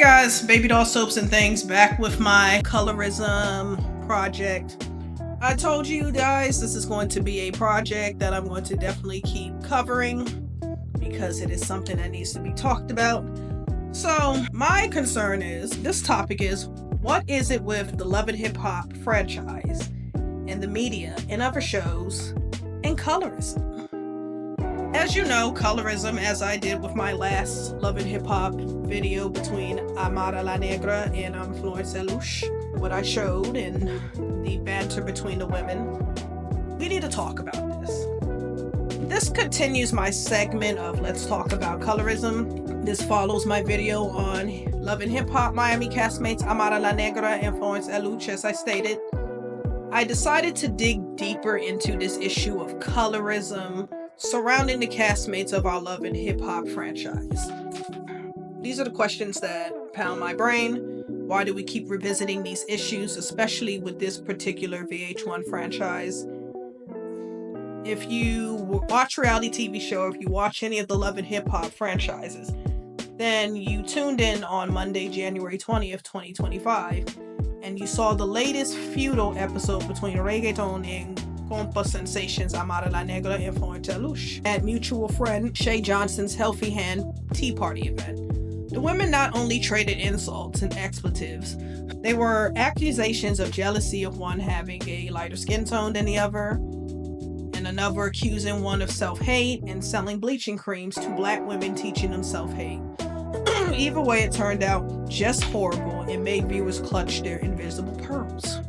guys, Baby Doll Soaps and Things, back with my colorism project. I told you guys this is going to be a project that I'm going to definitely keep covering because it is something that needs to be talked about. So my concern is, this topic is, what is it with the Love and Hip Hop franchise and the media and other shows and colorism? As you know, colorism, as I did with my last Love and Hip Hop video between Amara La Negra and Florence Eluche, what I showed and the banter between the women, we need to talk about this. This continues my segment of Let's Talk About Colorism. This follows my video on Love and Hip Hop Miami castmates Amara La Negra and Florence Eluche. As I stated, I decided to dig deeper into this issue of colorism surrounding the castmates of our Love and Hip Hop franchise. These are the questions that pound my brain. Why do we keep revisiting these issues, especially with this particular Vh1 franchise? If you watch reality TV show, if you watch any of the Love and Hip Hop franchises, then you tuned in on Monday, January 20th, 2025, and you saw the latest feudal episode between Reggaeton and Compa sensations Amara La Negra and Florence Eluche at mutual friend Shay Johnson's Healthy Hand Tea Party event. The women not only traded insults and expletives, they were accusations of jealousy of one having a lighter skin tone than the other, and another accusing one of self-hate and selling bleaching creams to black women teaching them self-hate. Either way, it turned out just horrible and made viewers clutch their invisible pearls.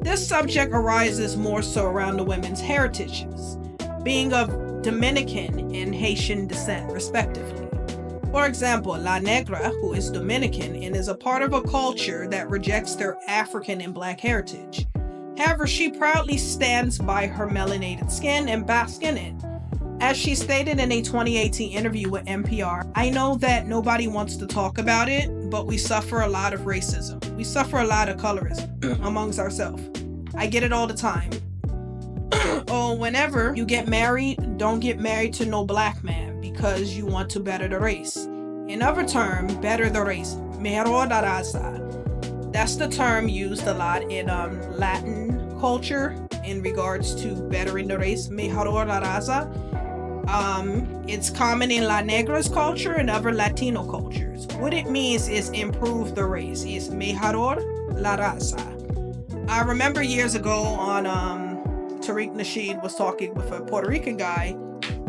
This subject arises more so around the women's heritages, being of Dominican and Haitian descent, respectively. For example, La Negra, who is Dominican and is a part of a culture that rejects their African and black heritage. However, she proudly stands by her melanated skin and basks in it. As she stated in a 2018 interview with NPR, "I know that nobody wants to talk about it, but we suffer a lot of racism. We suffer a lot of colorism amongst ourselves. I get it all the time. Oh, whenever you get married, don't get married to no black man because you want to better the race. In other terms, better the race. Mejor la raza." That's the term used a lot in Latin culture in regards to bettering the race. Mejor la raza. It's common in La Negra's culture and other Latino cultures. What it means is improve the race. It's mejor la raza. I remember years ago on Tariq Nasheed was talking with a Puerto Rican guy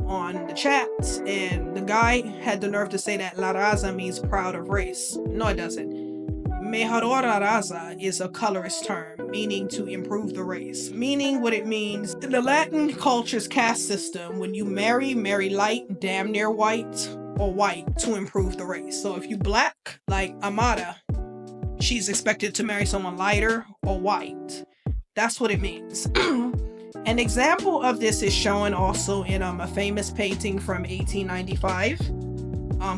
on the chats, and the guy had the nerve to say that La Raza means proud of race. No, it doesn't. Mejor la raza is a colorist term, meaning to improve the race. Meaning what it means, in the Latin culture's caste system, when you marry light, damn near white, or white to improve the race. So if you black, like Amara, she's expected to marry someone lighter or white. That's what it means. An example of this is shown also in a famous painting from 1895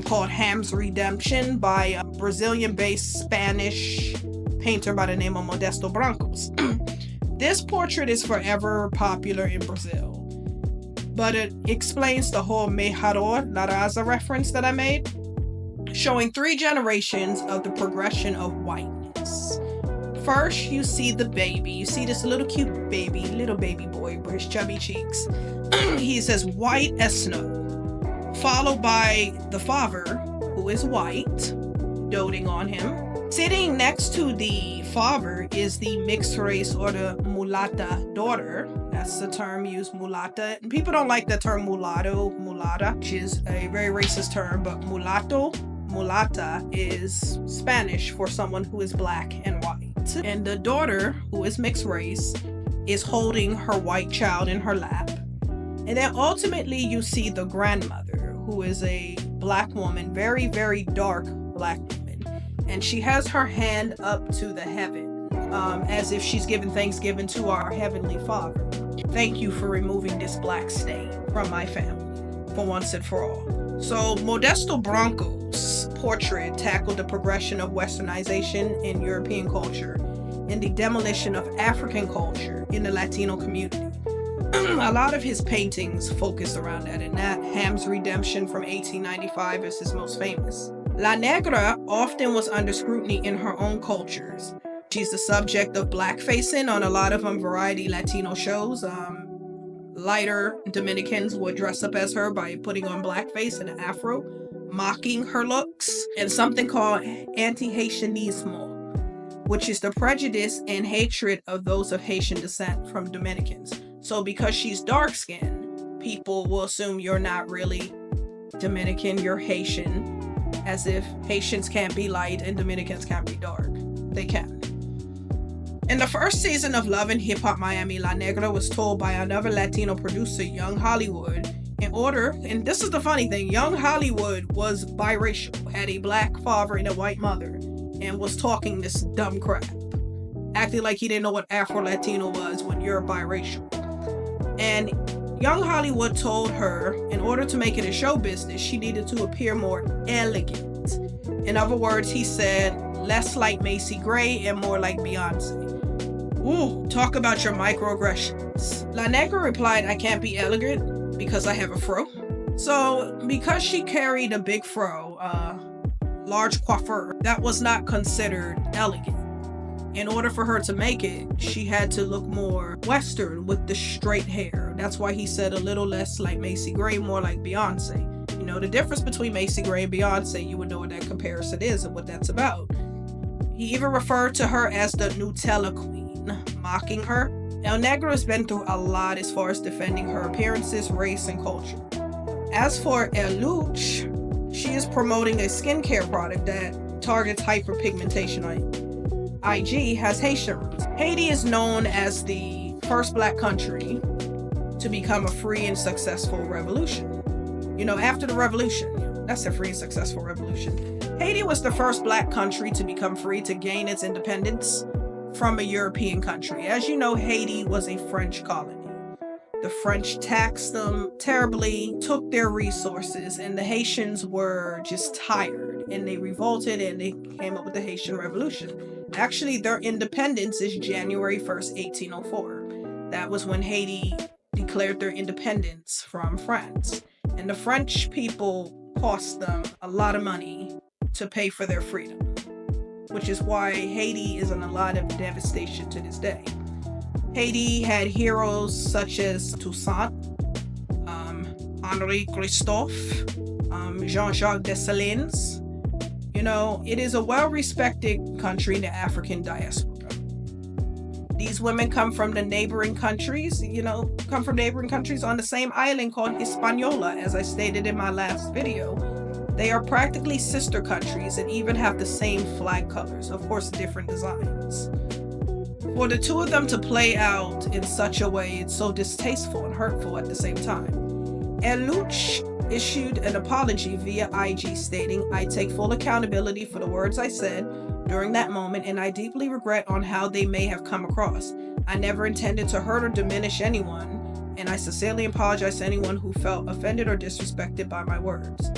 called Ham's Redemption by a Brazilian-based Spanish painter by the name of Modesto Brancos. This portrait is forever popular in Brazil, but it explains the whole Mejor la raza reference that I made, showing 3 generations of the progression of whiteness. First, you see the baby. You see this little cute baby, little baby boy with his chubby cheeks. He's as white as snow. Followed by the father, who is white, doting on him. Sitting next to the father is the mixed race or the mulatta daughter. That's the term used, mulatta. And people don't like the term mulatto, mulatta, which is a very racist term, but mulatto, mulatta is Spanish for someone who is black and white. And the daughter, who is mixed race, is holding her white child in her lap. And then ultimately you see the grandmother, who is a black woman, very, very dark black woman. And she has her hand up to the heaven, as if she's giving thanksgiving to our Heavenly Father. Thank you for removing this black stain from my family, for once and for all. So Modesto Brancos' portrait tackled the progression of westernization in European culture and the demolition of African culture in the Latino community. A lot of his paintings focused around that, and that Ham's Redemption from 1895 is his most famous. La Negra often was under scrutiny in her own cultures. She's the subject of blackfacing on a lot of variety Latino shows. Lighter Dominicans would dress up as her by putting on blackface and an afro, mocking her looks, and something called anti-Haitianismo, which is the prejudice and hatred of those of Haitian descent from Dominicans. So because she's dark-skinned, people will assume you're not really Dominican, you're Haitian, as if Haitians can't be light and Dominicans can't be dark. They can. In the first season of Love and Hip Hop Miami, La Negra was told by another Latino producer, Young Hollywood, and this is the funny thing, Young Hollywood was biracial, had a black father and a white mother, and was talking this dumb crap, acting like he didn't know what Afro-Latino was when you're biracial. And Young Hollywood told her, in order to make it a show business, she needed to appear more elegant. In other words, he said, less like Macy Gray and more like Beyonce. Ooh, talk about your microaggressions. La Negra replied, I can't be elegant because I have a fro. So, because she carried a big fro, large coiffure, that was not considered elegant. In order for her to make it, she had to look more Western with the straight hair. That's why he said a little less like Macy Gray, more like Beyonce. You know, the difference between Macy Gray and Beyonce, you would know what that comparison is and what that's about. He even referred to her as the Nutella Queen, mocking her. Now, Negra has been through a lot as far as defending her appearances, race, and culture. As for El Luch, she is promoting a skincare product that targets hyperpigmentation on IG, has Haitian roots. Haiti is known as the first black country to become a free and successful revolution. You know, after the revolution, that's a free and successful revolution. Haiti was the first black country to become free, to gain its independence from a European country. As you know, Haiti was a French colony. The French taxed them terribly, took their resources, and the Haitians were just tired, and they revolted and they came up with the Haitian Revolution. Actually, their independence is January 1st, 1804. That was when Haiti declared their independence from France. And the French people cost them a lot of money to pay for their freedom, which is why Haiti is in a lot of devastation to this day. Haiti had heroes such as Toussaint, Henri Christophe, Jean-Jacques Dessalines. You know, it is a well-respected country in the African diaspora. These women come from the neighboring countries, on the same island called Hispaniola, as I stated in my last video. They are practically sister countries and even have the same flag colors, of course, different designs. For the two of them to play out in such a way, it's so distasteful and hurtful at the same time. El Luch issued an apology via IG stating, I take full accountability for the words I said during that moment, and I deeply regret on how they may have come across. I never intended to hurt or diminish anyone, and I sincerely apologize to anyone who felt offended or disrespected by my words.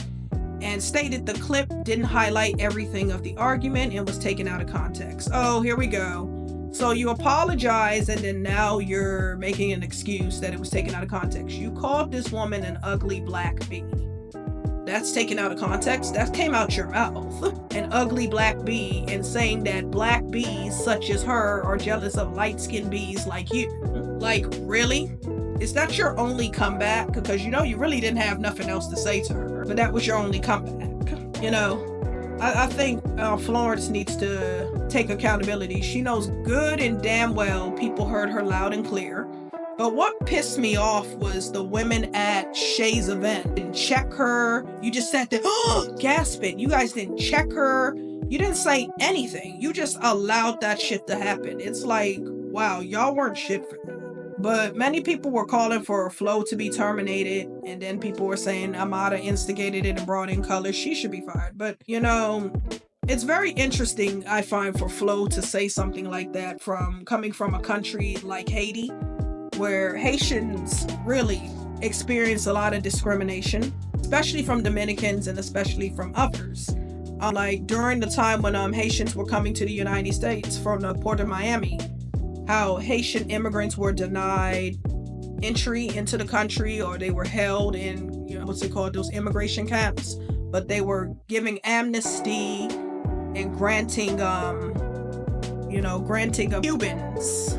And stated the clip didn't highlight everything of the argument and was taken out of context. Oh, here we go. So you apologize and then now you're making an excuse that it was taken out of context. You called this woman an ugly black bee. That's taken out of context. That came out your mouth. An ugly black bee, and saying that black bees such as her are jealous of light-skinned bees like you. Like, really? Is that your only comeback? Because you really didn't have nothing else to say to her. But that was your only comeback. I think Florence needs to take accountability. She knows good and damn well people heard her loud and clear. But what pissed me off was the women at Shay's event. Didn't check her. You just sat there, gasping. You guys didn't check her. You didn't say anything. You just allowed that shit to happen. It's like, wow, y'all weren't shit for that. But many people were calling for Flo to be terminated. And then people were saying Amada instigated it and brought in color. She should be fired. But, it's very interesting, I find, for Flo to say something like that coming from a country like Haiti, where Haitians really experience a lot of discrimination, especially from Dominicans and especially from others. Like during the time when Haitians were coming to the United States from the port of Miami, how Haitian immigrants were denied entry into the country, or they were held in, those immigration camps, but they were giving amnesty and granting Cubans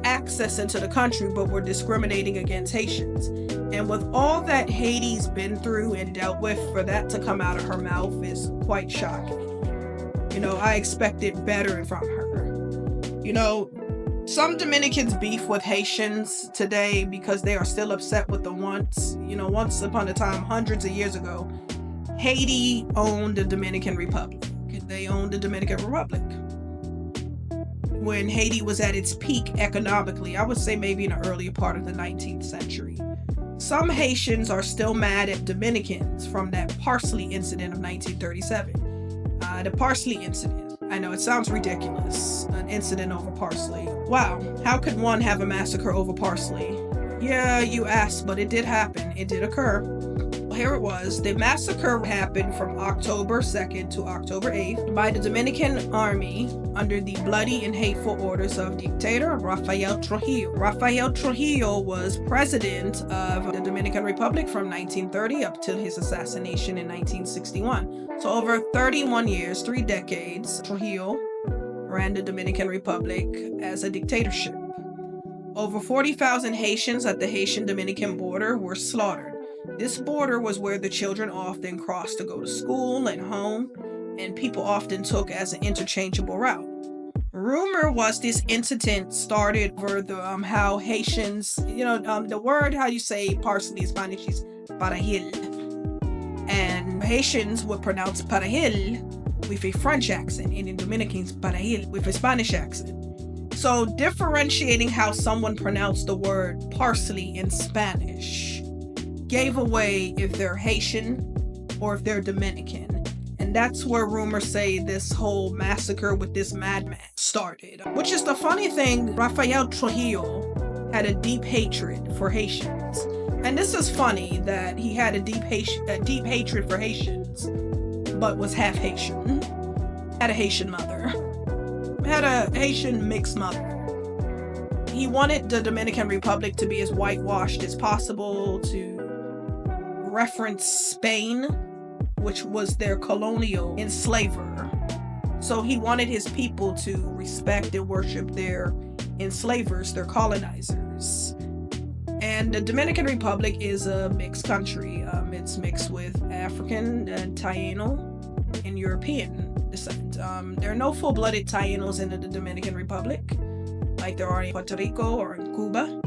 access into the country, but were discriminating against Haitians. And with all that Haiti's been through and dealt with, for that to come out of her mouth is quite shocking. I expected better from her. Some Dominicans beef with Haitians today because they are still upset with the once upon a time, hundreds of years ago, Haiti owned the Dominican Republic. They owned the Dominican Republic when Haiti was at its peak economically. I would say maybe in the earlier part of the 19th century. Some Haitians are still mad at Dominicans from that parsley incident of 1937. The parsley incident. I know it sounds ridiculous. An incident over parsley. Wow, how could one have a massacre over parsley? Yeah, you asked, but it did happen. It did occur. Here it was. The massacre happened from October 2nd to October 8th by the Dominican army under the bloody and hateful orders of dictator Rafael Trujillo. Rafael Trujillo was president of the Dominican Republic from 1930 up till his assassination in 1961. So over 31 years, 3 decades, Trujillo ran the Dominican Republic as a dictatorship. Over 40,000 Haitians at the Haitian-Dominican border were slaughtered. This border was where the children often crossed to go to school and home, and people often took as an interchangeable route. Rumor was this incident started over how Haitians, the word how you say parsley in Spanish is perejil, and Haitians would pronounce perejil with a French accent, and in Dominicans perejil with a Spanish accent. So differentiating how someone pronounced the word parsley in Spanish gave away if they're Haitian or if they're Dominican. And that's where rumors say this whole massacre with this madman started. Which is the funny thing, Rafael Trujillo had a deep hatred for Haitians. And this is funny that he had a deep hatred for Haitians, but was half Haitian. Had a Haitian mother. Had a Haitian mixed mother. He wanted the Dominican Republic to be as whitewashed as possible, to reference Spain, which was their colonial enslaver. So he wanted his people to respect and worship their enslavers, their colonizers. And the Dominican Republic is a mixed country. It's mixed with African, Taino, and European descent. There are no full-blooded Tainos in the Dominican Republic, like there are in Puerto Rico or in Cuba.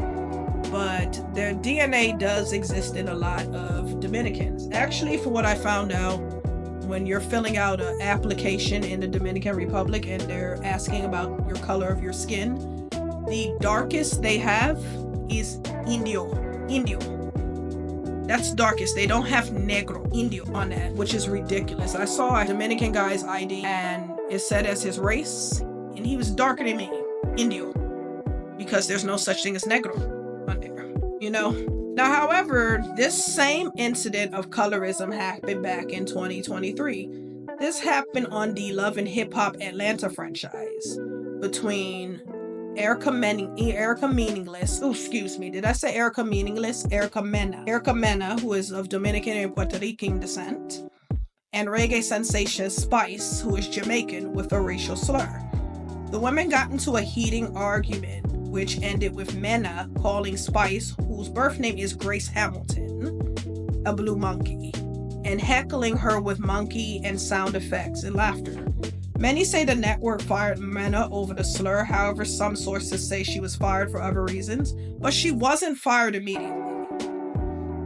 But their DNA does exist in a lot of Dominicans. Actually, for what I found out, when you're filling out an application in the Dominican Republic and they're asking about your color of your skin, the darkest they have is Indio. That's darkest. They don't have negro, Indio on that, which is ridiculous. I saw a Dominican guy's ID and it said as his race, and he was darker than me, Indio, because there's no such thing as negro on there, Now, however, this same incident of colorism happened back in 2023. This happened on the Love and Hip Hop Atlanta franchise between Erica Meaningless. Oh, excuse me. Did I say Erica Meaningless? Erica Mena, who is of Dominican and Puerto Rican descent, and reggae sensation Spice, who is Jamaican with a racial slur. The women got into a heated argument, which ended with Mena calling Spice, whose birth name is Grace Hamilton, a blue monkey, and heckling her with monkey and sound effects and laughter. Many say the network fired Mena over the slur. However, some sources say she was fired for other reasons, but she wasn't fired immediately.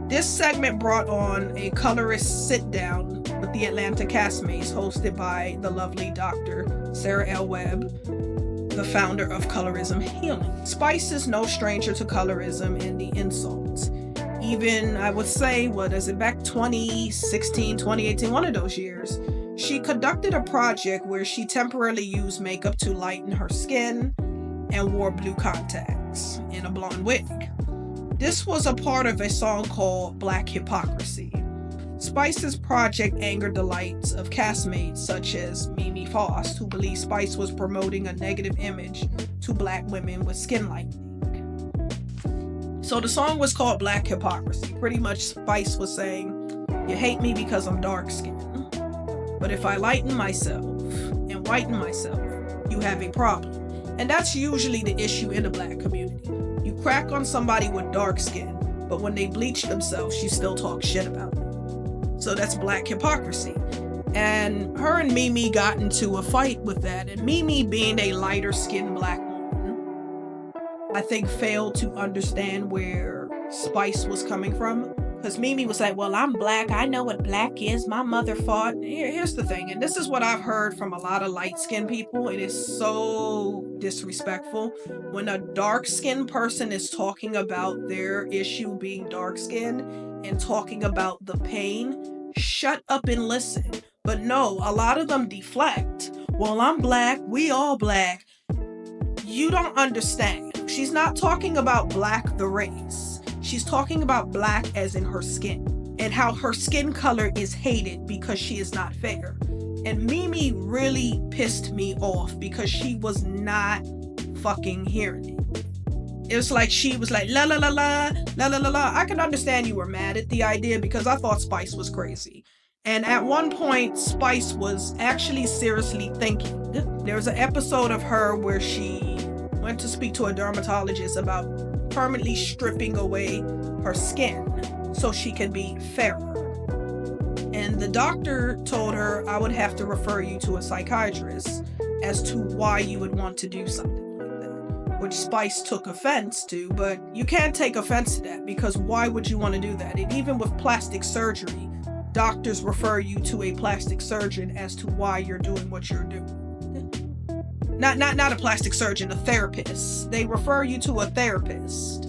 This segment brought on a colorist sit-down with the Atlanta castmates, hosted by the lovely Dr. Sarah L. Webb, the founder of Colorism Healing. Spice is no stranger to colorism and the insults. Even, I would say, back 2016, 2018, one of those years, she conducted a project where she temporarily used makeup to lighten her skin and wore blue contacts and a blonde wig. This was a part of a song called Black Hypocrisy. Spice's project angered the likes of castmates such as Mimi Faust, who believed Spice was promoting a negative image to black women with skin lightening. So the song was called Black Hypocrisy. Pretty much Spice was saying, You hate me because I'm dark skinned. But if I lighten myself and whiten myself, you have a problem. And that's usually the issue in the black community. You crack on somebody with dark skin, but when they bleach themselves, you still talk shit about them. So that's black hypocrisy. And her and Mimi got into a fight with that. And Mimi, being a lighter skinned black woman, I think failed to understand where Spice was coming from. Because Mimi was like, well, I'm black. I know what black is. My mother fought. Here's the thing. And this is what I've heard from a lot of light-skinned people. It is so disrespectful. When a dark-skinned person is talking about their issue being dark-skinned and talking about the pain, shut up and listen. But no, a lot of them deflect. Well, I'm black. We all black. You don't understand. She's not talking about black the race. She's talking about black as in her skin and how her skin color is hated because she is not fair. And Mimi really pissed me off because she was not fucking hearing it. It was like she was like, la la la la, la la la la. I can understand you were mad at the idea because I thought Spice was crazy. And at one point, Spice was actually seriously thinking. There's an episode of her where she went to speak to a dermatologist about permanently stripping away her skin so she can be fairer. And the doctor told her, I would have to refer you to a psychiatrist as to why you would want to do something like that, which Spice took offense to, but you can't take offense to that because why would you want to do that? And even with plastic surgery, doctors refer you to a plastic surgeon as to why you're doing what you're doing. Not a plastic surgeon, a therapist. They refer you to a therapist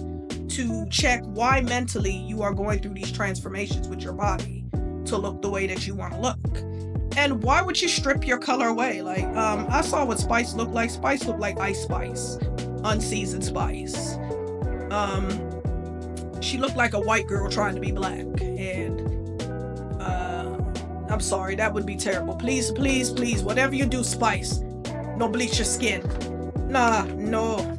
to check why mentally you are going through these transformations with your body to look the way that you want to look. And why would you strip your color away? Like, I saw what Spice looked like. Spice looked like Ice Spice, unseasoned Spice. She looked like a white girl trying to be black. And I'm sorry, that would be terrible. Please, please, please, whatever you do, Spice, don't bleach your skin. Nah, no.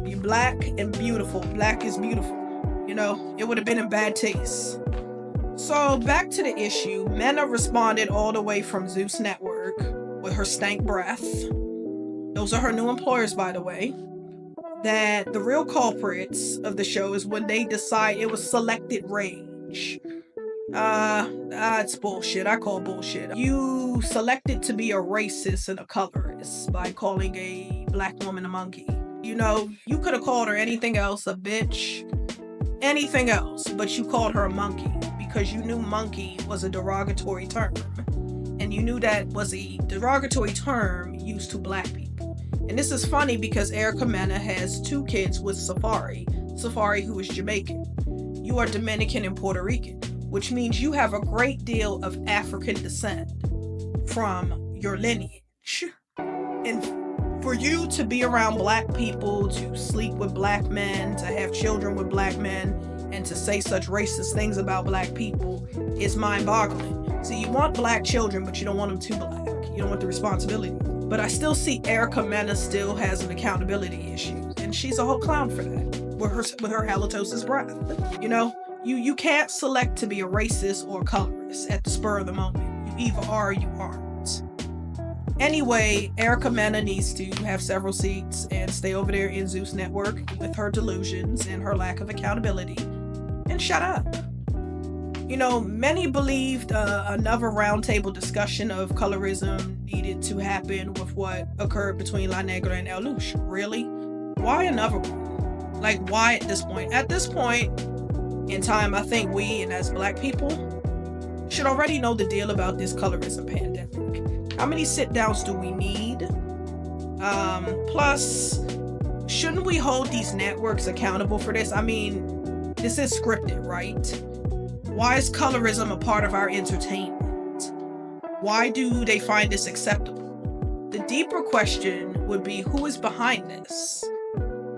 You're black and beautiful. Black is beautiful. You know, it would have been in bad taste. So back to the issue. Mena responded all the way from Zeus Network with her stank breath. Those are her new employers, by the way. That the real culprits of the show is when they decide it was selected rage. It's bullshit. I call bullshit. You selected to be a racist and a colorist by calling a black woman a monkey. You know, you could have called her anything else, a bitch, anything else, but you called her a monkey because you knew monkey was a derogatory term. And you knew that was a derogatory term used to black people. And this is funny because Erica Mena has 2 kids with Safari, who is Jamaican. You are Dominican and Puerto Rican, which means you have a great deal of African descent from your lineage. And for you to be around black people, to sleep with black men, to have children with black men, and to say such racist things about black people is mind-boggling. So you want black children, but you don't want them too black. You don't want the responsibility. But I still see Erica Mena still has an accountability issue, and she's a whole clown for that, with her halitosis breath. You know? You can't select to be a racist or a colorist at the spur of the moment. You either are or you aren't. Anyway, Erica Mena needs to have several seats and stay over there in Zeus Network with her delusions and her lack of accountability. And shut up. You know, many believed another roundtable discussion of colorism needed to happen with what occurred between La Negra and El Lush. Really? Why another one? Like, why at this point? At this point in time, I think we, and as black people, should already know the deal about this colorism pandemic. How many sit-downs do we need? Plus, shouldn't we hold these networks accountable for this? I mean, this is scripted, right? Why is colorism a part of our entertainment? Why do they find this acceptable? The deeper question would be, who is behind this?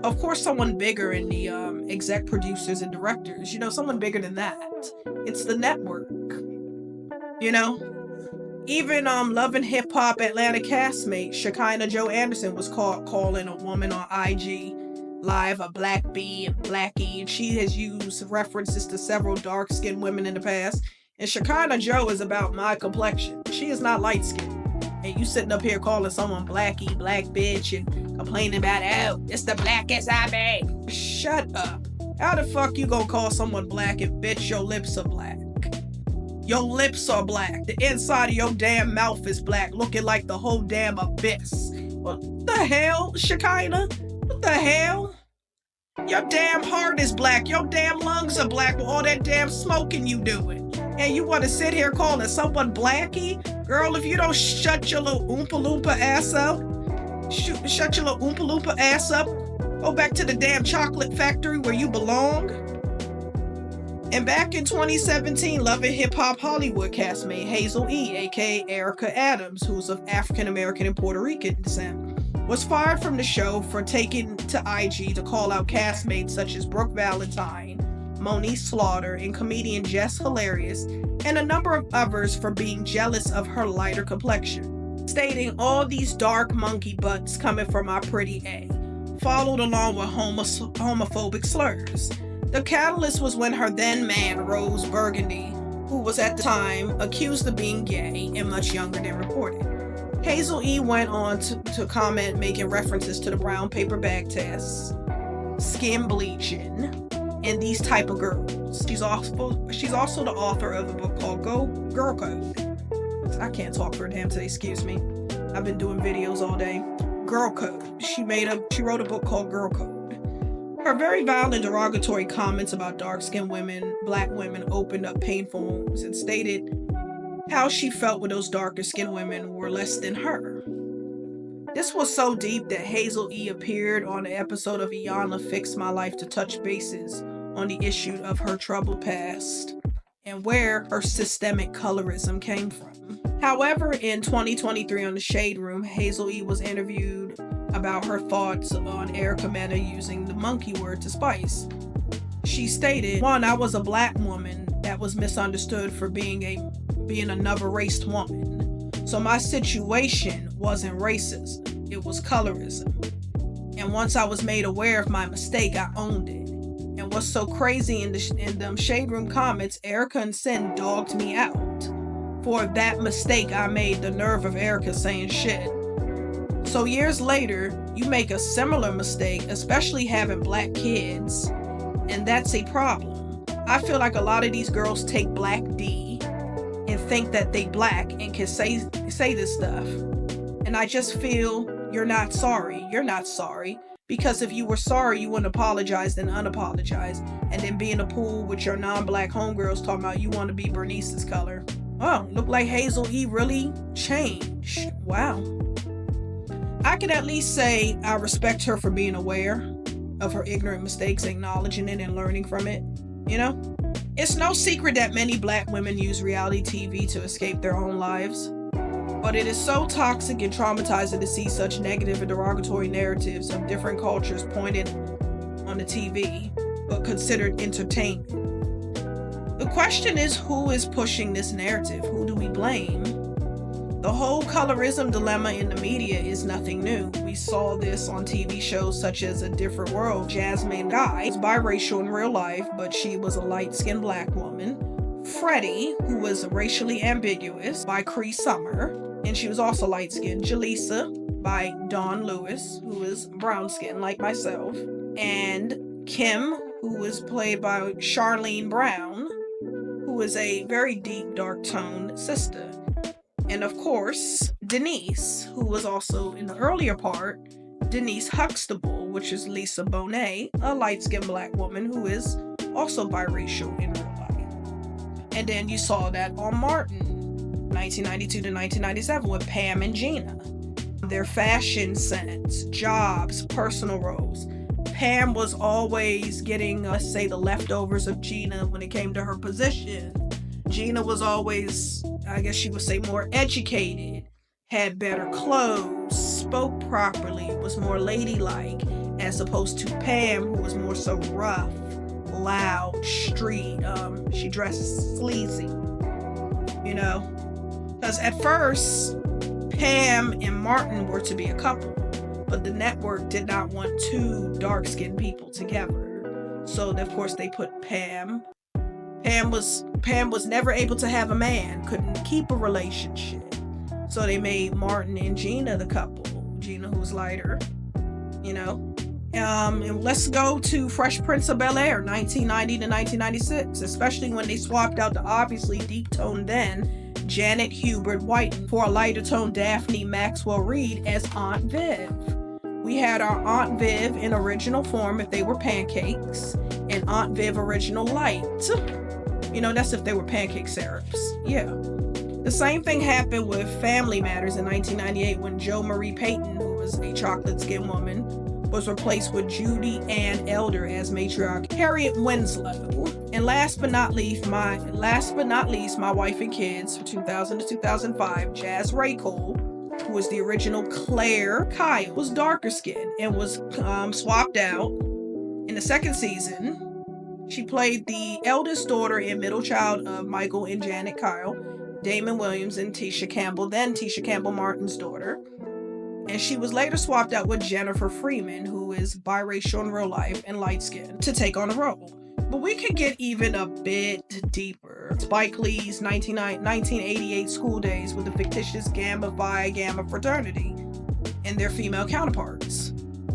Of course, someone bigger in the exec producers and directors, you know, someone bigger than that. It's the network, you know? Even Love and Hip Hop Atlanta castmate Shekinah Joe Anderson was caught calling a woman on IG live a Black B and Blackie, and she has used references to several dark-skinned women in the past. And Shekinah Joe is about my complexion. She is not light-skinned. And you sitting up here calling someone Blackie, black bitch, and complaining about, oh, it's the blackest I made. Shut up. How the fuck you gonna call someone black if, bitch, your lips are black? Your lips are black. The inside of your damn mouth is black, looking like the whole damn abyss. What the hell, Shekinah? What the hell? Your damn heart is black. Your damn lungs are black with all that damn smoking you doing. And you want to sit here calling someone Blackie? Girl, if you don't shut your little Oompa Loompa ass up, shut your little Oompa Loompa ass up, go back to the damn chocolate factory where you belong. And back in 2017, Love and Hip Hop Hollywood castmate Hazel E., aka Erica Adams, who's of African American and Puerto Rican descent, was fired from the show for taking to IG to call out castmates such as Brooke Valentine, Monique Slaughter, and comedian Jess Hilarious, and a number of others for being jealous of her lighter complexion, stating all these dark monkey butts coming from our pretty A, followed along with homophobic slurs. The catalyst was when her then man, Rose Burgundy, who was at the time accused of being gay and much younger than reported. Hazel E. went on to comment, making references to the brown paper bag tests, skin bleaching, and these type of girls. She's also the author of a book called Girl Code. I can't talk for a damn today, excuse me. I've been doing videos all day. Girl Code. She wrote a book called Girl Code. Her very violent derogatory comments about dark-skinned women, black women, opened up painful wounds and stated how she felt when those darker-skinned women were less than her. This was so deep that Hazel E. appeared on an episode of Iyanla Fix My Life to touch bases on the issue of her troubled past and where her systemic colorism came from. However, in 2023 on The Shade Room, Hazel E. was interviewed about her thoughts on Erica Mena using the monkey word to spice. She stated, "One, I was a black woman that was misunderstood for being another raced woman. So my situation wasn't racism, it was colorism. And once I was made aware of my mistake, I owned it. And what's so crazy in them Shade Room comments, Erica and Sin dogged me out for that mistake I made, the nerve of Erica saying shit. So years later, you make a similar mistake, especially having black kids, and that's a problem. I feel like a lot of these girls take Black D and think that they black and can say this stuff. And I just feel you're not sorry. You're not sorry. Because if you were sorry, you wouldn't apologize and unapologize. And then be in a pool with your non-black homegirls talking about you want to be Bernice's color. Oh, look like Hazel E. really changed. Wow. I can at least say I respect her for being aware of her ignorant mistakes, acknowledging it and learning from it. You know? It's no secret that many black women use reality TV to escape their own lives. But it is so toxic and traumatizing to see such negative and derogatory narratives of different cultures pointed on the TV, but considered entertainment. The question is, who is pushing this narrative? Who do we blame? The whole colorism dilemma in the media is nothing new. We saw this on TV shows such as A Different World. Jasmine Guy is biracial in real life, but she was a light-skinned black woman. Freddie, who was racially ambiguous, by Cree Summer, and she was also light-skinned. Jaleesa, by Dawn Lewis, who is brown-skinned like myself. And Kim, who was played by Charlene Brown, who is a very deep, dark-toned sister. And of course, Denise, who was also in the earlier part, Denise Huxtable, which is Lisa Bonet, a light-skinned black woman who is also biracial in real life. And then you saw that on Martin, 1992 to 1997, with Pam and Gina. Their fashion sense, jobs, personal roles. Pam was always getting, let's say, the leftovers of Gina when it came to her position. Gina was always, I guess you would say, more educated, had better clothes, spoke properly, was more ladylike, as opposed to Pam, who was more so rough, loud, street. She dressed sleazy, you know? Because at first, Pam and Martin were to be a couple. but the network did not want two dark-skinned people together. So of course they put Pam. Pam was never able to have a man, couldn't keep a relationship. So they made Martin and Gina the couple. Gina, who's lighter, you know. And let's go to Fresh Prince of Bel-Air, 1990 to 1996, especially when they swapped out the obviously deep-toned then Janet Hubert Whiten for a lighter toned Daphne Maxwell Reid as Aunt Viv. We had our Aunt Viv in original form if they were pancakes, and Aunt Viv original light. You know, that's if they were pancake syrups. Yeah. The same thing happened with Family Matters in 1998 when Jo Marie Payton, who was a chocolate skin woman, was replaced with Judy Ann Elder as matriarch Harriet Winslow. And last but not least, my wife and kids for 2000 to 2005, Jazz Ray Cole, who was the original Claire Kyle, was darker skinned and was swapped out in the second season. She played the eldest daughter and middle child of Michael and Janet Kyle, Damon Williams and Tisha Campbell, then Tisha Campbell Martin's daughter. And she was later swapped out with Jennifer Freeman, who is biracial in real life and light-skinned, to take on the role. But we could get even a bit deeper. Spike Lee's 1988 School Days with the fictitious Gamma Phi Gamma fraternity and their female counterparts,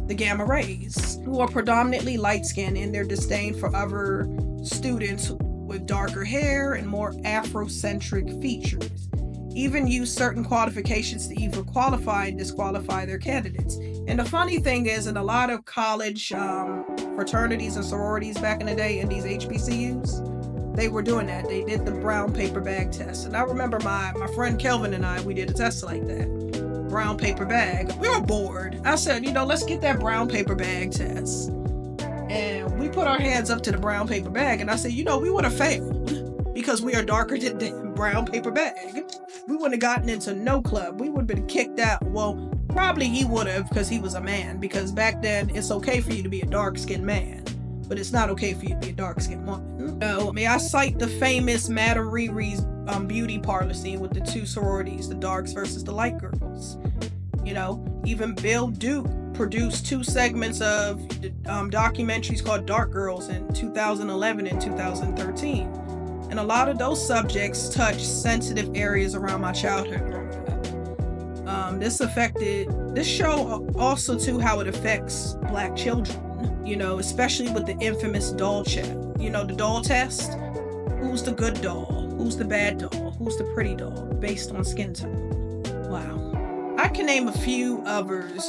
the Gamma Rays, who are predominantly light-skinned in their disdain for other students with darker hair and more Afrocentric features. Even use certain qualifications to either qualify and disqualify their candidates. And the funny thing is, in a lot of college fraternities and sororities back in the day in these HBCUs, they were doing that. They did the brown paper bag test. And I remember my friend Kelvin and I, we did a test like that. Brown paper bag. We were bored. I said, let's get that brown paper bag test. And we put our hands up to the brown paper bag. And I said, we would have failed because we are darker than the brown paper bag. We wouldn't have gotten into no club. We would have been kicked out. Well, probably he would have because he was a man. Because back then, it's okay for you to be a dark-skinned man, but it's not okay for you to be a dark-skinned woman. So, may I cite the famous Madame Riri's beauty parlor scene with the two sororities, the darks versus the light girls. Even Bill Duke produced 2 segments of documentaries called Dark Girls in 2011 and 2013. And a lot of those subjects touch sensitive areas around my childhood growing up. This show also too how it affects Black children, especially with the infamous doll check. The doll test. Who's the good doll? Who's the bad doll? Who's the pretty doll? Based on skin tone. Wow. I can name a few others,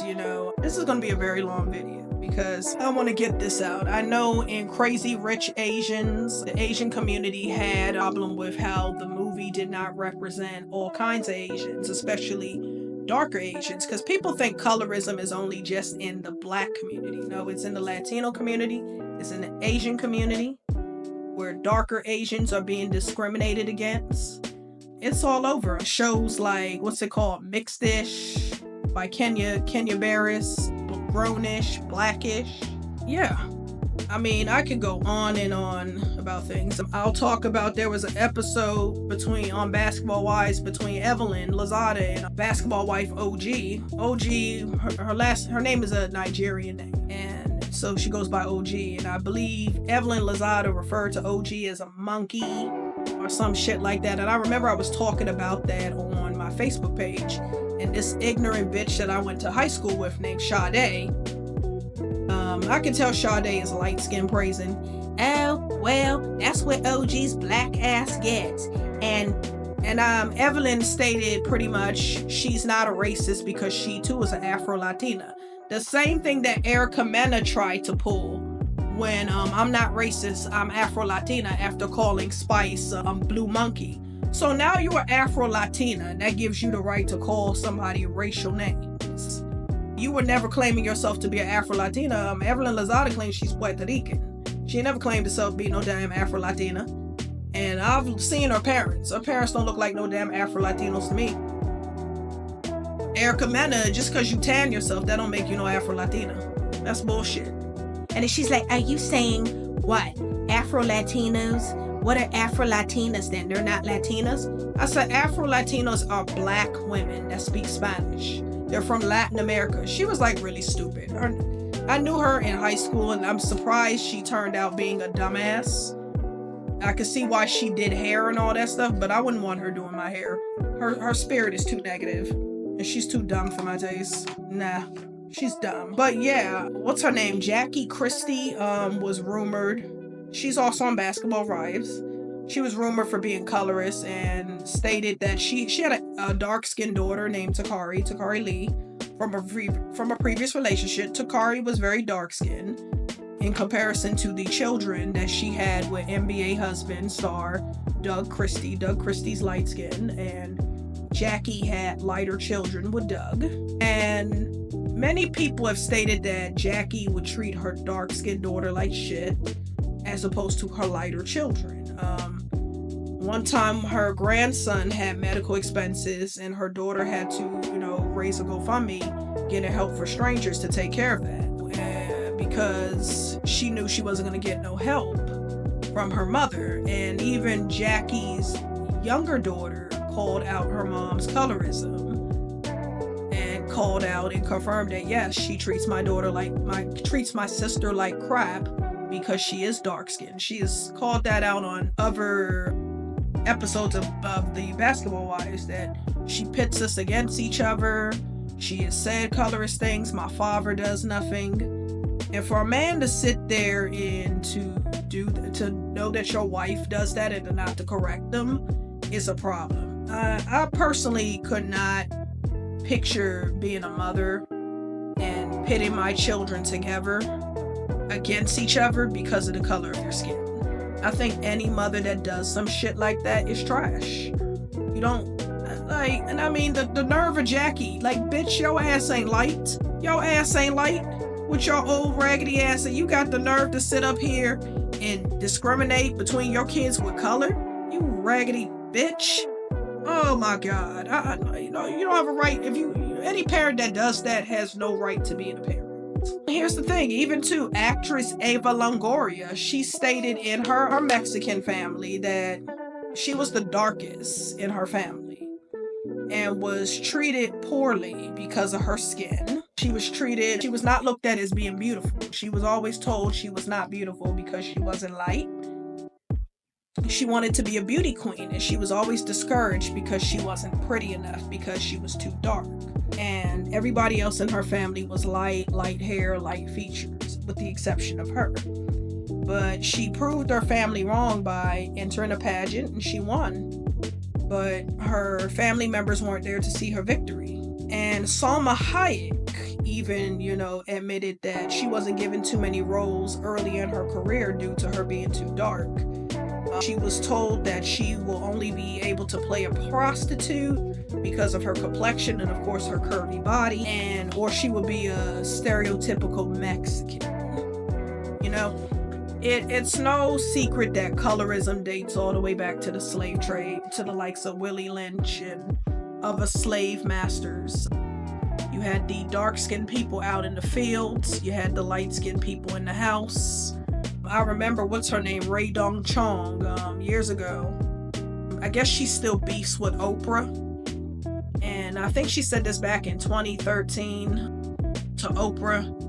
This is going to be a very long video because I want to get this out. I know in Crazy Rich Asians, the Asian community had a problem with how the movie did not represent all kinds of Asians, especially darker Asians, because people think colorism is only just in the Black community. No, it's in the Latino community, it's in the Asian community, where darker Asians are being discriminated against. It's all over. Shows like, what's it called? Mixed-ish by Kenya Barris, Grownish, Blackish. Yeah. I could go on and on about things. I'll talk about, there was an episode on Basketball Wives between Evelyn Lozada and Basketball Wife OG. OG, her name is a Nigerian name. And so she goes by OG. And I believe Evelyn Lozada referred to OG as a monkey or some shit like that. And I remember I was talking about that on my Facebook page. And this ignorant bitch that I went to high school with named Sade, I can tell Sade is light skin praising. Oh, well, that's what OG's black ass gets. And Evelyn stated pretty much she's not a racist because she too is an Afro-Latina. The same thing that Erica Mena tried to pull when I'm not racist, I'm Afro-Latina, after calling Spice Blue Monkey. So now you're Afro-Latina, and that gives you the right to call somebody racial names. You were never claiming yourself to be an Afro-Latina. Evelyn Lozada claims she's Puerto Rican. She never claimed herself to be no damn Afro-Latina. And I've seen her parents. Her parents don't look like no damn Afro-Latinos to me. Erica Mena, just because you tan yourself, that don't make you no Afro-Latina. That's bullshit. And then she's like, are you saying what? Afro-Latinos? What are Afro-Latinas then? They're not Latinas? I said Afro-Latinos are Black women that speak Spanish. They're from Latin America. She was like really stupid. I knew her in high school, and I'm surprised she turned out being a dumbass. I could see why she did hair and all that stuff, but I wouldn't want her doing my hair. Her spirit is too negative, and she's too dumb for my taste. Nah, she's dumb. But yeah, what's her name? Jackie Christie was rumored. She's also on Basketball Wives. She was rumored for being colorist and stated that she had a dark-skinned daughter named Takari Lee, from a previous relationship. Takari was very dark-skinned in comparison to the children that she had with NBA husband star Doug Christie. Doug Christie's light skin, and Jackie had lighter children with Doug. And many people have stated that Jackie would treat her dark-skinned daughter like shit as opposed to her lighter children. One time her grandson had medical expenses and her daughter had to, raise a GoFundMe, getting help for strangers to take care of that. Because she knew she wasn't going to get no help from her mother. And even Jackie's younger daughter called out her mom's colorism and called out and confirmed that yes, she treats my sister like crap because she is dark skinned. She has called that out on other episodes of the Basketball Wives, that she pits us against each other. She has said colorist things. My father does nothing. And for a man to sit there and to know that your wife does that and not to correct them is a problem. I personally could not picture being a mother and pitting my children together against each other because of the color of their skin. I think any mother that does some shit like that is trash. You don't, and I mean, the nerve of Jackie, bitch, your ass ain't light. Your ass ain't light with your old raggedy ass, and you got the nerve to sit up here and discriminate between your kids with color? You raggedy bitch. Oh my God. You don't have a right. Any parent that does that has no right to be a parent. Here's the thing, even too, actress Eva Longoria, she stated in her Mexican family that she was the darkest in her family and was treated poorly because of her skin. She was not looked at as being beautiful. She was always told she was not beautiful because she wasn't light. She wanted to be a beauty queen, and she was always discouraged because she wasn't pretty enough because she was too dark. And everybody else in her family was light hair, light features, with the exception of her. But she proved her family wrong by entering a pageant, and she won. But her family members weren't there to see her victory. And Salma Hayek even, admitted that she wasn't given too many roles early in her career due to her being too dark. She was told that she will only be able to play a prostitute because of her complexion and, of course, her curvy body, or she would be a stereotypical Mexican. It's no secret that colorism dates all the way back to the slave trade, to the likes of Willie Lynch and other slave masters. You had the dark-skinned people out in the fields. You had the light-skinned people in the house. I remember, what's her name, Rae Dawn Chong, years ago. I guess she still beefs with Oprah. And I think she said this back in 2013 to Oprah.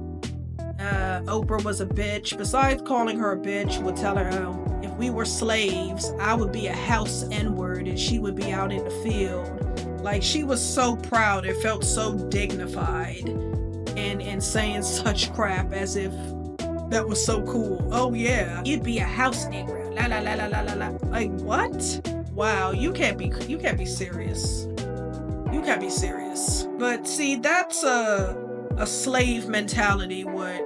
Oprah was a bitch. Besides calling her a bitch, would tell her, if we were slaves, I would be a house N-word and she would be out in the field. She was so proud. It felt so dignified and saying such crap as if that was so cool. Oh yeah, you'd be a house nigger. La la la la la la la. What? Wow, you can't be serious. You can't be serious. But see, that's a slave mentality, what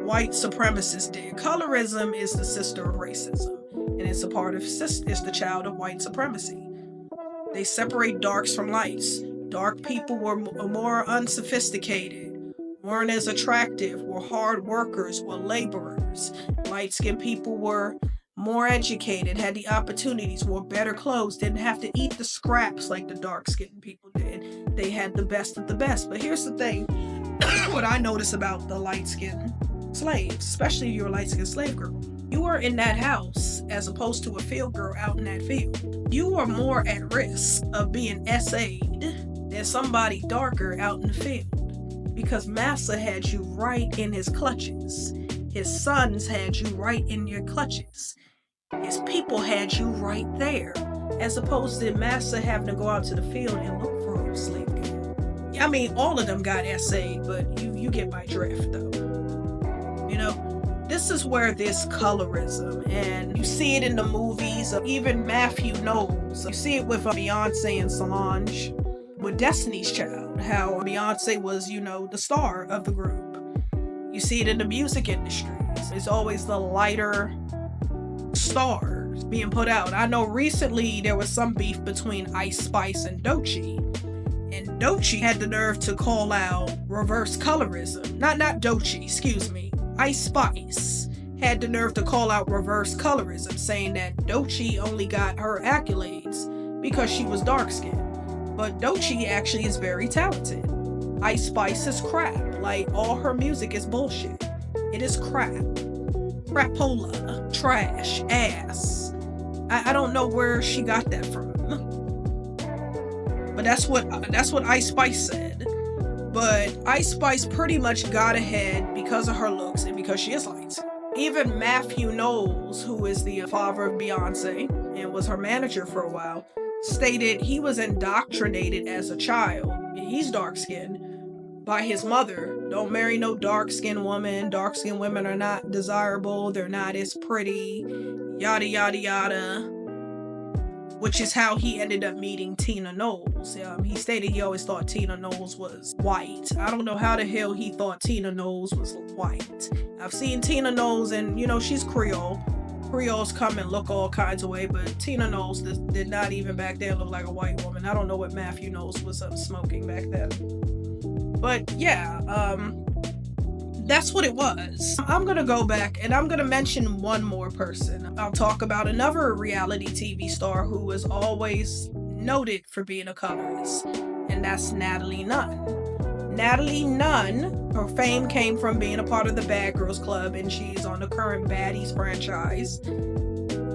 white supremacists did. Colorism is the sister of racism, and it's the child of white supremacy. They separate darks from lights. Dark people were more unsophisticated, weren't as attractive, were hard workers, were laborers. Light-skinned people were more educated, had the opportunities, wore better clothes, didn't have to eat the scraps like the dark-skinned people did. They had the best of the best. But here's the thing, what I notice about the light-skinned slaves, especially if you're a light-skinned slave girl, you were in that house as opposed to a field girl out in that field. You are more at risk of being SA'd there's somebody darker out in the field. Because Massa had you right in his clutches. His sons had you right in your clutches. His people had you right there. As opposed to Massa having to go out to the field and look for a slave girl. I mean, all of them got essayed, but you get my drift, though. You know, this is where this colorism, and you see it in the movies of even Matthew Knowles. You see it with Beyonce and Solange, with Destiny's Child, how Beyonce was, you know, the star of the group. You see it in the music industry. It's always the lighter stars being put out. I know recently there was some beef between Ice Spice and Doechii. And Doechii had the nerve to call out reverse colorism. Not Doechii, excuse me. Ice Spice had the nerve to call out reverse colorism, saying that Doechii only got her accolades because she was dark-skinned. But Doechii actually is very talented. Ice Spice is crap. Like, all her music is bullshit. It is crap. Crapola. Trash. Ass. I don't know where she got that from. But that's what Ice Spice said. But Ice Spice pretty much got ahead because of her looks and because she is light. Even Matthew Knowles, who is the father of Beyonce and was her manager for a while, stated he was indoctrinated as a child. He's dark-skinned by his mother. Don't marry no dark-skinned woman. Dark-skinned women are not desirable. They're not as pretty. Yada, yada, yada. Which is how he ended up meeting Tina Knowles. He stated he always thought Tina Knowles was white. I don't know how the hell he thought Tina Knowles was white. I've seen Tina Knowles and, you know, she's Creole. Creoles come and look all kinds of way, but Tina Knowles did not even back then look like a white woman. I don't know what Matthew Knowles was smoking back then. But yeah, that's what it was. I'm gonna go back and I'm gonna mention one more person. I'll talk about another reality TV star who was always noted for being a colorist, and that's Natalie Nunn. Natalie Nunn, her fame came from being a part of the Bad Girls Club, and she's on the current Baddies franchise.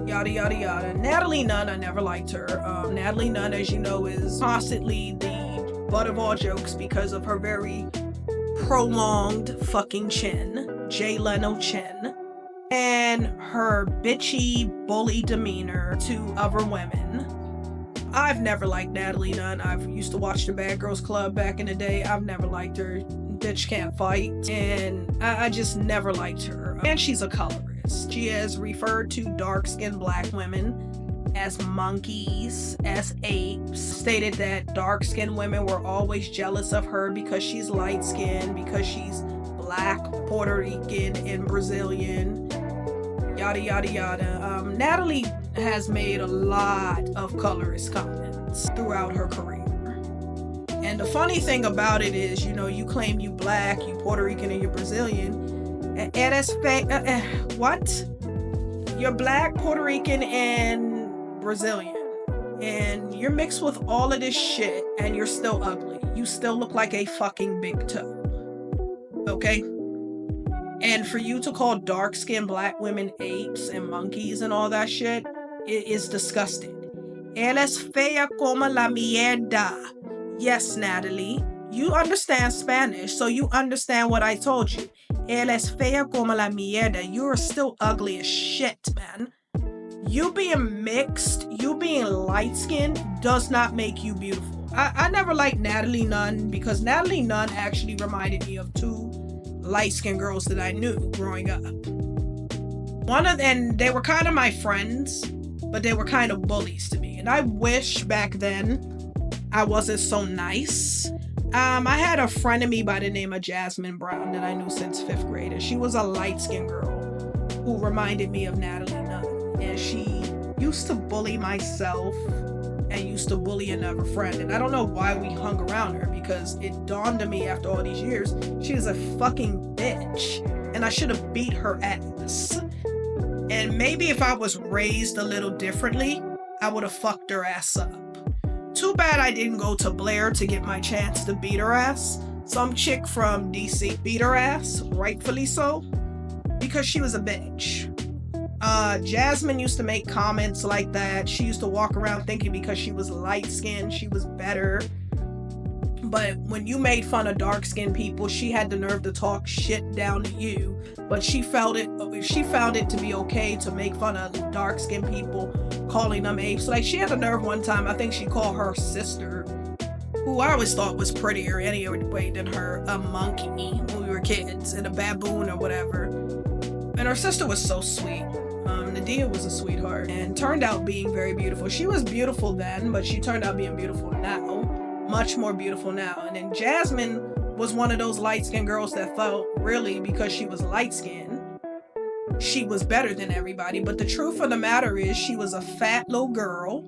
Yada, yada, yada. Natalie Nunn, I never liked her. Natalie Nunn, as you know, is constantly the butt of all jokes because of her very prolonged fucking chin, Jay Leno chin, and her bitchy bully demeanor to other women. I've never liked Natalie Nunn. I've used to watch the Bad Girls Club back in the day. I've never liked her. Bitch can't fight, and I just never liked her. And she's a colorist. She has referred to dark-skinned black women as monkeys, as apes, stated that dark-skinned women were always jealous of her because she's light-skinned, because she's black, Puerto Rican, and Brazilian, yada, yada, yada. Natalie has made a lot of colorist comments throughout her career. And the funny thing about it is, you know, you claim you black, you Puerto Rican, and you're Brazilian. Eres what? You're black, Puerto Rican, and Brazilian, and you're mixed with all of this shit and you're still ugly. You still look like a fucking big toe. Okay? And for you to call dark-skinned black women apes and monkeys and all that shit, it is disgusting. Eres fea como la mierda. Yes, Natalie, you understand Spanish, so you understand what I told you. Eres fea como la mierda. You're still ugly as shit, man. You being mixed, you being light-skinned does not make you beautiful. I never liked Natalie Nunn because Natalie Nunn actually reminded me of two light-skinned girls that I knew growing up. And they were kind of my friends, but they were kind of bullies to me. And I wish back then I wasn't so nice. I had a friend of me by the name of Jasmine Brown that I knew since 5th grade, and she was a light-skinned girl who reminded me of Natalie Nunn. And she used to bully myself and used to bully another friend. And I don't know why we hung around her, because it dawned on me after all these years, she was a fucking bitch. And I should have beat her ass. And maybe if I was raised a little differently, I would have fucked her ass up. Too bad I didn't go to Blair to get my chance to beat her ass. Some chick from DC beat her ass, rightfully so, because she was a bitch. Jasmine used to make comments like that. She used to walk around thinking because she was light-skinned, she was better. But when you made fun of dark-skinned people, she had the nerve to talk shit down to you. But she found it to be okay to make fun of dark-skinned people, calling them apes. Like, she had the nerve one time, I think she called her sister, who I always thought was prettier anyway than her, a monkey when we were kids, and a baboon or whatever. And her sister was so sweet. Nadia was a sweetheart and turned out being very beautiful. She was beautiful then, but she turned out being beautiful now. Much more beautiful now. And then Jasmine was one of those light-skinned girls that felt really, because she was light-skinned, she was better than everybody. But the truth of the matter is, she was a fat little girl,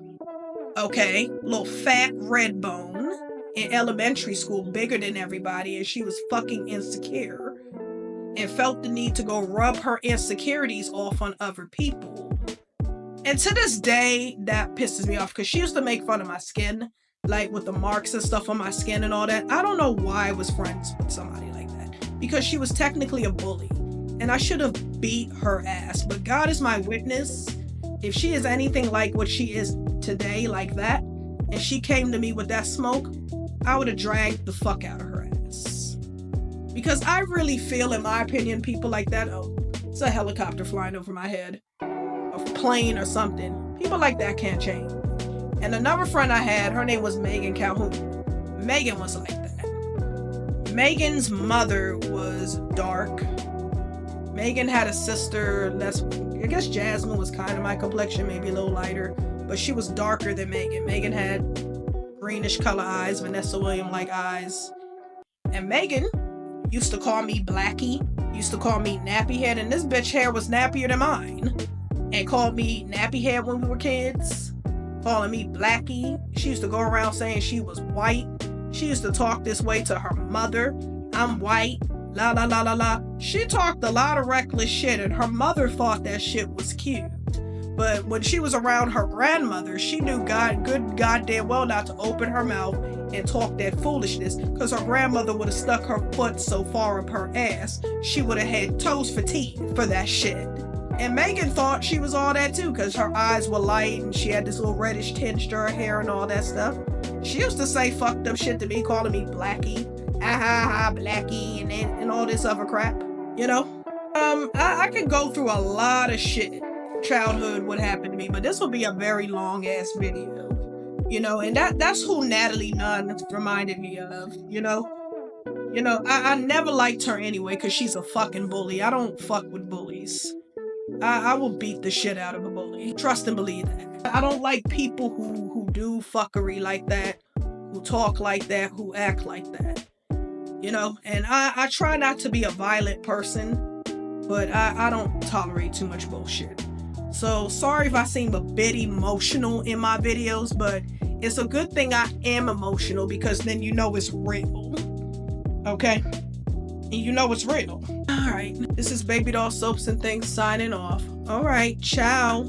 okay, little fat red bone in elementary school, bigger than everybody, and she was fucking insecure and felt the need to go rub her insecurities off on other people. And to this day, that pisses me off, because she used to make fun of my skin, like with the marks and stuff on my skin and all that. I don't know why I was friends with somebody like that, because she was technically a bully, and I should have beat her ass. But God is my witness, if she is anything like what she is today, like that, and she came to me with that smoke, I would have dragged the fuck out of her ass. Because I really feel, in my opinion, people like that, oh, it's a helicopter flying over my head, a plane or something. People like that can't change. And another friend I had, her name was Megan Calhoun. Megan was like that. Megan's mother was dark. Megan had a sister that's, I guess Jasmine was kind of my complexion, maybe a little lighter, but she was darker than Megan. Megan had greenish color eyes, Vanessa Williams-like eyes. And Megan used to call me Blackie, used to call me nappy head, and this bitch hair was nappier than mine, and called me nappy head when we were kids, calling me Blackie. She used to go around saying she was white. She used to talk this way to her mother. I'm white, la la la la la. She talked a lot of reckless shit, and her mother thought that shit was cute. But when she was around her grandmother, she knew good goddamn well not to open her mouth and talk that foolishness, because her grandmother would have stuck her foot so far up her ass, she would have had toes for teeth for that shit. And Megan thought she was all that too, because her eyes were light and she had this little reddish tinge to her hair and all that stuff. She used to say fucked up shit to me, calling me Blackie, Blackie, and all this other crap, you know? I could go through a lot of shit childhood what happened to me, but this will be a very long ass video, you know, and that's who Natalie Nunn reminded me of, you know. I never liked her anyway, because she's a fucking bully. I don't fuck with bullies. I will beat the shit out of a bully. Trust and believe that. I don't like people who do fuckery like that, who talk like that, who act like that, you know. And I try not to be a violent person, but I don't tolerate too much bullshit. So sorry if I seem a bit emotional in my videos, but it's a good thing I am emotional, because then you know it's real. Okay? And you know it's real. Alright, this is Baby Doll Soaps and Things signing off. Alright, ciao.